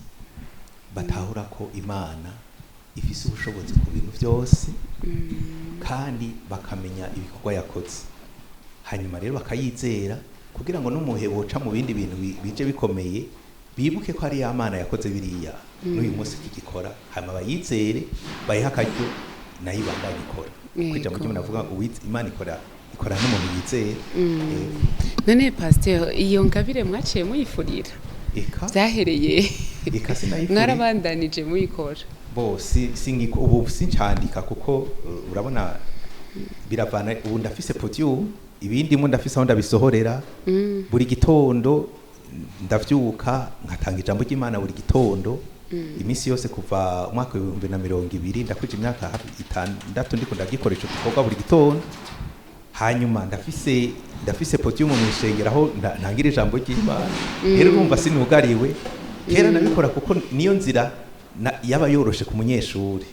batahura ko Imana ifise ubushobozi ku bintu byose kandi bakamenya ibikorwa yakoze hanyuma rero bakayizera kugira ngo n'umuhe boca mu bindi bintu bije bikomeye bibuke ko ari ya Mana yakoze biriya n'uyu munsi kigikora hanyuma bayizere bayiha akaryo nayo ibandanye ikora kwija mu gihe navuga ngo Imana ikora n'umuntu yizeye. None pasteur iyo ngabire mwaciye muyifurira byahereye mwarabandanije muyikora ubu sincandika kuko urabona biravana ubu ndafise podium ibindi mu ndafise aho ndabisohorera buri gitondo ndavyuka nkatanga ijambo ry'Imana buri gitondo imisi yose kuva umwaka wa 2020 ndakwije imyaka 6 ndiko ndagikoresha gikorwa buri gitondo hanyuma ndafise podium mu ishengero aho ntangira ijambo ry'Imana rero urumva sinugariwe kera nabikora kuko niyo nzira yaba yoroshe ku munyeshuri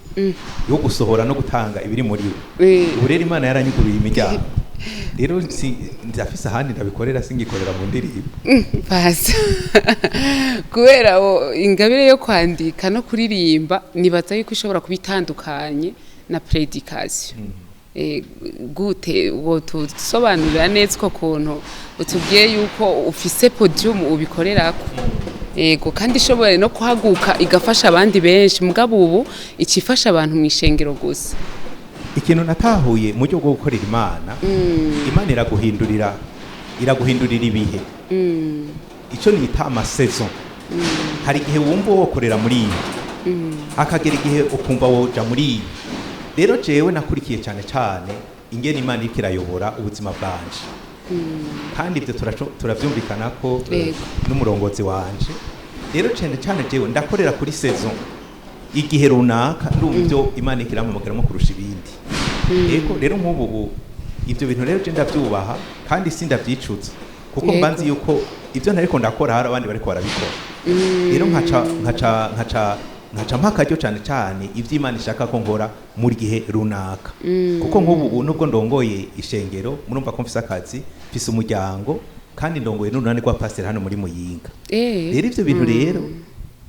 yo gusohora no gutanga ibiri muri we ubu rero Imana yaranyuguriye imiryango rero ndafise ahandi ndabikorera singikorera mu ndirimbo basa kubera ingabire yo kwandika no kuririmba nibaza yuko ishobora kubitandukanye na predication gute wotusobanurira neza ko kuntu utubwiye yuko ufise podium ubikorerako ego kandi ishobora no kuhaguka igafasha abandi benshi mugabo ubu ikifasha abantu mu ishengero gusa. Ikintu natahuye mu byo gukorera Imana Imana iraguhindurira ibihe icyo nita amasaison hari igihe wumva wokorera muri iyi hakagera igihe ukumva woja muri iyi rero jewe nakurikiye cyane ingene Imana iriko irayobora ubuzima bwanje kandi ibyo turavyumvikana ko n'umurongozi wanje rero cyane jewe ndakorera kuri saison igihe runaka ndumvyo Imana ikiramumagaramo kurusha ibindi yego rero nk'ubu ibyo bintu rero je ndavyubaha kandi sindavyicuza kuko mbanzi yuko ibyo ntariko ndakora hari abandi bariko barabikora rero nkaca mpakaryo cyane ivy'Imana ishaka ko nkora muri gihe runaka kuko nk'ubu nubwo ndongoye ishengero murumva ko mfise akazi mfise umuryango kandi ndongoye n'urunani rwa pastor hano muri Muyinga rero ivyo bintu rero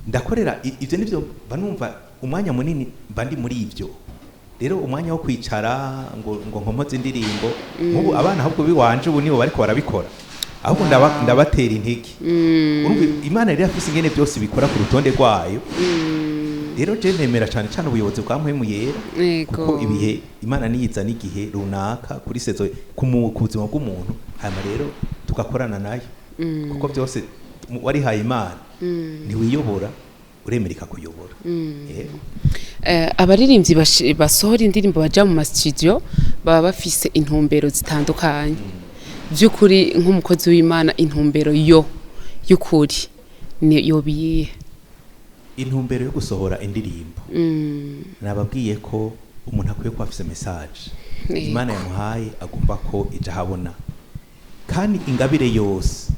ndakorera ivyo nivyo banumva umwanya munini bandi muri ivyo rero umwanya wo kwicara ngo nkomoze indirimbo nk'ubu abana ahubwo biwanje ubu nibo bariko barabikora ahubwo ndabatera intege urumva Imana rero afise ingene byose bikora ku rutonde rwayo rero je nemera cyane ubuyobozi bwa mpwemu yera kuko ibihe Imana niyiza n'igihe runaka kuri sezo ku buzima bw'umuntu hanyuma rero tugakorana nayo kuko byose warihaye Imana ntiwiyobora uremereka kuyobora. Abaririmbyi basohora indirimbo baja mu studio baba bafise intumbero zitandukanye by'ukuri nk'umukozi w'Imana intumbero y'ukuri ni yobiye intumbero yo gusohora indirimbo nababwiye ko umuntu akwiye kuba afise message Imana yamuhaye agomba ko ija habona, kandi ingabire yose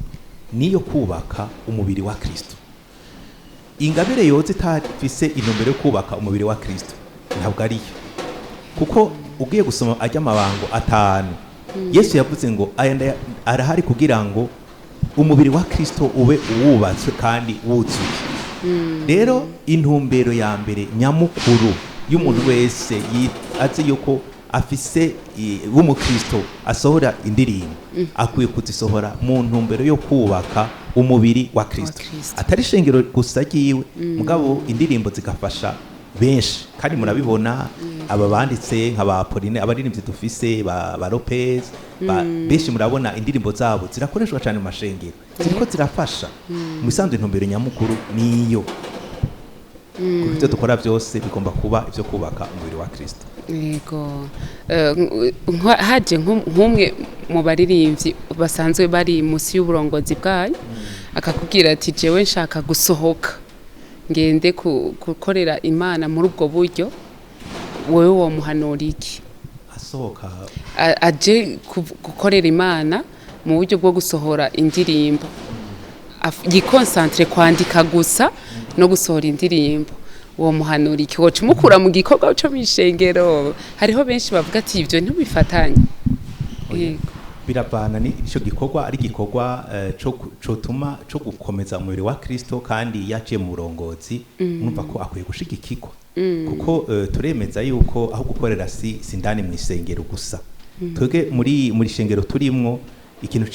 niyo kubaka umubiri wa Kristo. Ingabire yose itafise intumbero yo kubaka umubiri wa Kristo ntabwo ariyo, kuko ugiye gusoma ajya amabango 5 Yesu yavuze ngo arahari kugira ngo umubiri wa Kristo ube uwubatswe kandi wuzuye. Rero intumbero ya mbere nyamukuru y'umuntu wese azi yuko afise w'umukristo asohora indirimbo akwiye kuzisohora mu ntumbero yo kubaka umubiri wa Kristo, atari ishengero gusa ryiwe mugabo indirimbo zigafasha benshi, kandi murabibona aba banditse nk'aba Pauline, abaririmbyi dufise ba Lopez benshi murabona indirimbo zabo zirakoreshwa cyane mu mashengero, ziriko zirafasha. Mu bisanzwe intumbero nyamukuru niyo, kuko ibyo dukora byose bigomba kuba ibyo kubaka umubiri wa Kristo. Yego, haje nk'umwe mu baririmbyi basanzwe bari munsi y'uburongozi bwayo akakubwira ati jewe nshaka gusohoka ngende gukorera Imana muri ubwo buryo, wowe wo muhanura iki? Asohoka aje gukorera Imana mu buryo bwo gusohora indirimbo, yikonsantre kwandika gusa no gusohora indirimbo, uwo muhanura iki? Woca umukura mu gikorwa cyo mwishengero? Hariho benshi bavuga ati ibyo ntibifatanye. Biravana ni ico gikorwa ari gikorwa cyo gukomeza umubiri wa Kristo, kandi yaciye mu burongozi numva ko akwiye gushigikirwa, kuko turemeza yuko aho gukorera sindani mu isengero gusa. Twege muri shengero turimwo ikintu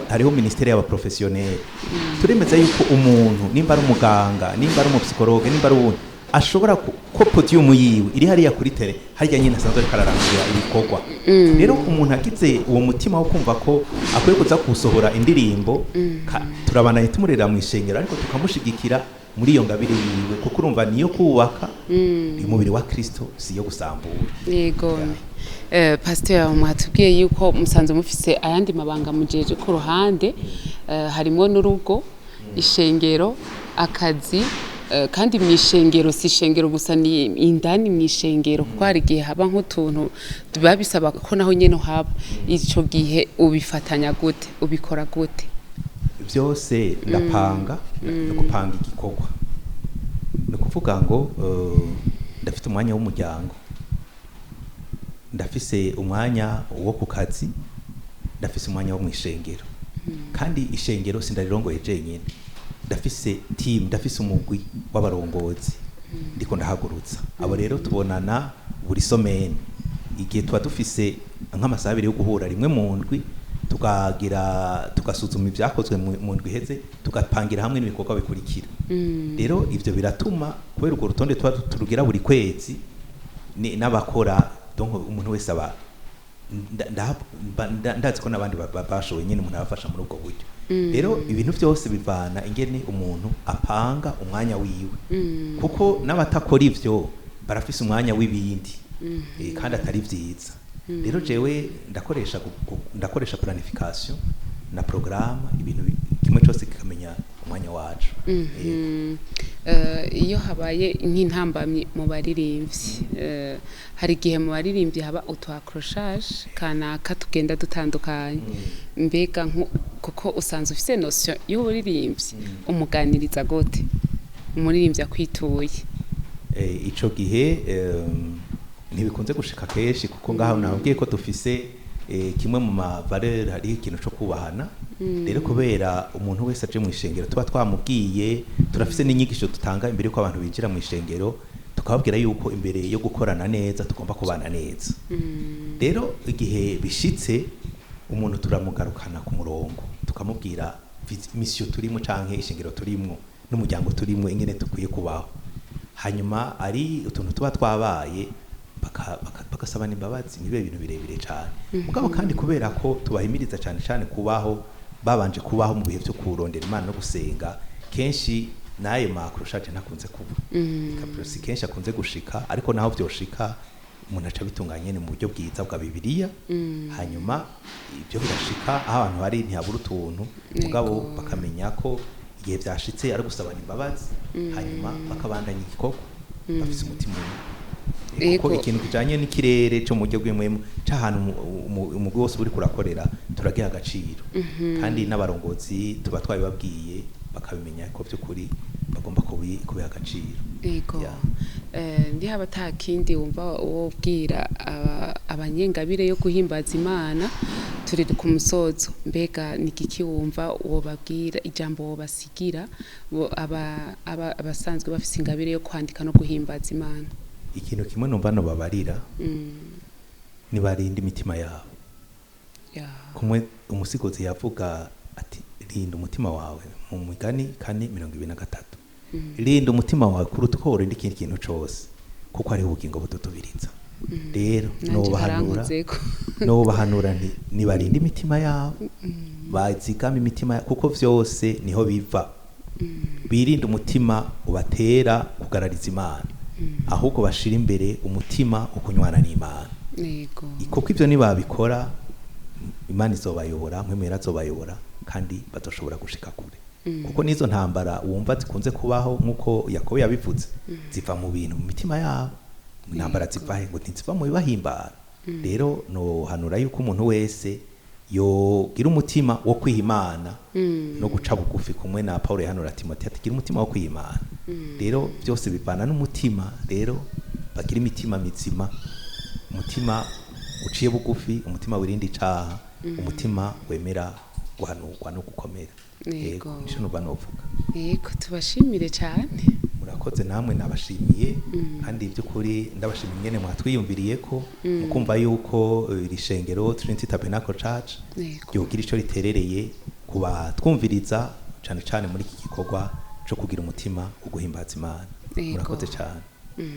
hariho ministeri y'abaprofessionnel. Turemeza yuko umuntu nimba ari umuganga, nimba ari umupsikologe, nimba ari uwundi ashobora ko podium yiwe iri hariya kuri tele harya nyine asanzwe kararangira ibikorwa. Rero umuntu agize uwo mutima wo kumva ko akwiye kuza gusohora indirimbo, turabana tumurera mu ishengero ariko tukamushigikira muri iyo ngabire yiwe, kuko urumva niyo kubaka umubiri wa Kristo, siyo gusambura. Yego. Pasteur mwatubwiye yuko musanze mufise ayandi mabanga mujeje ku ruhande, harimo n'urugo, ishengero, akazi, kandi mwishengero si ishengero gusa, ni indani mwishengero, kuko hari gihe haba nk'utuntu biba bisaba ko naho nyene haba. Ico gihe ubifatanya gute, ubikora gute? Byose ndapanga no gupanga igikorwa, no kuvuga ngo ndafite umwanya w'umuryango, ndafise umwanya wo ku kazi, ndafise umwanya wo mwishengero, kandi ishengero sindarirongoye jenyine, ndafise team, ndafise umugwi w'abarongozi ndiko ndahagurutsa. Abo rero tubonana buri someni, igihe tuba dufise nk'amasaha 2 yo guhura rimwe mu ndwi, tugasuzuma ibyakozwe mu ndwi heze, tugapangira hamwe n'ibikorwa bikurikira. Rero ivyo biratuma kubera urwo rutonde turugira buri kwezi n'abakora, donc umuntu wese aba ndazi ko n'abandi bashoboye nyine umuntu abafasha muri ubwo buryo. Rero ibintu byose bivana ingene umuntu apanga umwanya wiwe, kuko n'abatakora ivyo barafise umwanya w'ibindi kandi atari vyiza. Rero jewe ndakoresha planification na programme, ibintu kimwe cyose kikamenya umwanya wacu. Iyo habaye nk'intambamye mu baririmbyi, hari igihe mu baririmbyi haba utuaccrochage kanaka tugenda dutandukanye, mbega kuko usanzwe ufise notion y'uburirimbyi, umuganiriza gute umuririmbyi akwituye? Ico gihe ntibikunze gushika keshi, kuko ngaho nabwiye ko dufise kimwe mu mavaleur hari ikintu cyo kubahana. Rero kubera umuntu wese aje mu ishengero tuba twamubwiye, turafise n'inyigisho dutanga imbere ko abantu binjira mu ishengero, tukababwira yuko imbere yo gukorana neza tugomba kubana neza. Rero igihe bishitse umuntu turamugarukana ku murongo, tukamubwira mission turimo canke ishengero turimo n'umuryango turimo ingene tukwiye kubaho. Hanyuma ari utuntu tuba twabaye bagasaba n'imbabazi, nibe ibintu birebire cyane. Mugabo kandi kubera ko tubahimiriza cyane kubaho, babanje kubaho mu bihe byo kurondera Imana no gusenga, kenshi naye makroshaje nakunze kuba ikaprosi kenshi akunze gushika, ariko naho byoshika umuntu aca bitunganye mu buryo bwiza bwa Bibiliya. Hanyuma ibyo birashika aho abantu bari ntihabura utuntu, mugabo bakamenya ko igihe byashitse ari gusabana imbabazi hanyuma bakabandanya igikorwa bafise umutima umwe kuko ikintu kijanye n'ikirere cyo mu buryo bw'imwemu c'ahantu umugwi wose uri kurakorera turagiha agaciro kandi n'abarongozi tuba twabibabwiye bakabimenya ko by'ukuri bagomba kubiha agaciro. Yego ndi haba takindi wumva wobwira abanyengabire yo guhimbaza Imana turi ku musozo mbega nikiki wumva wobabwira ijambo wobasigira abasanzwe bafise ingabire yo kwandika no guhimbaza Imana? Ikintu kimwe numva no babarira nibarinda imitima yabo. Kumwe umusigozi yavuga ati rinda umutima wawe mu Migani 4:23 rinda umutima wawe kuruta uko worinda ikindi kintu cose kuko ari ubugingo budutubiriza. Rero no bahanura nibarinda imitima yabo bazigama imitima kuko vyose niho biva. Birinda umutima ubatera kugarariza Imana ahubwo bashira imbere umutima ukunywana n'Imana. Yego kuko ivyo nibabikora Imana izobayobora mwemera zobayobora kandi batoshobora gushika kure kuko nizo ntambara wumva zikunze kubaho nkuko Yakobo yabivuze ziva mu bintu mu mitima yabo. Intambara zivahe ngo ntiziva mu bibahimbara. Rero no hanura yuko umuntu wese yogira umutima wo kwihimana no guca bugufi kumwe na Paulo yahanura Timotheo ati gira umutima wo kwihimana. Rero byose bivana n'umutima. Rero bagira imitima mizima, umutima uciye bugufi, umutima wirinda icaha, umutima wemera guhanurwa no gukomera. Yego nico no banovuga. Yego tubashimire cyane. Murakoze namwe nabashimiye kandi by'ukuri ndabashimiye nyene mwatwiyumviriye ko mukumva yuko iri shengero Trinity Tabernacle Church yogira ico riterereye kuba twumviriza cyane cyane muri iki gikorwa cyo kugira umutima uguhimbaza Imana. Murakoze cyane.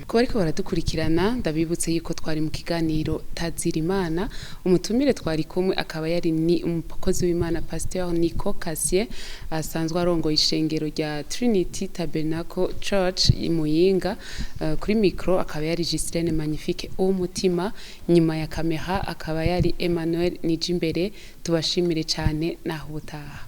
Kuba ariko baradukurikirana ndabibutse yuko twari mu kiganiro Tazira Imana. Umutumire twari kumwe akaba yari ni umukozi w'Imana Pasteur Nico Cassier asanzwe arongoye ishengero rya Trinity Tabernacle Church i Muyinga. Kuri micro akaba yari Gislaine Magnifique umutima, nyuma ya kamera akaba yari Emmanuel Nijimbere. Tubashimire cyane naho ubutaha.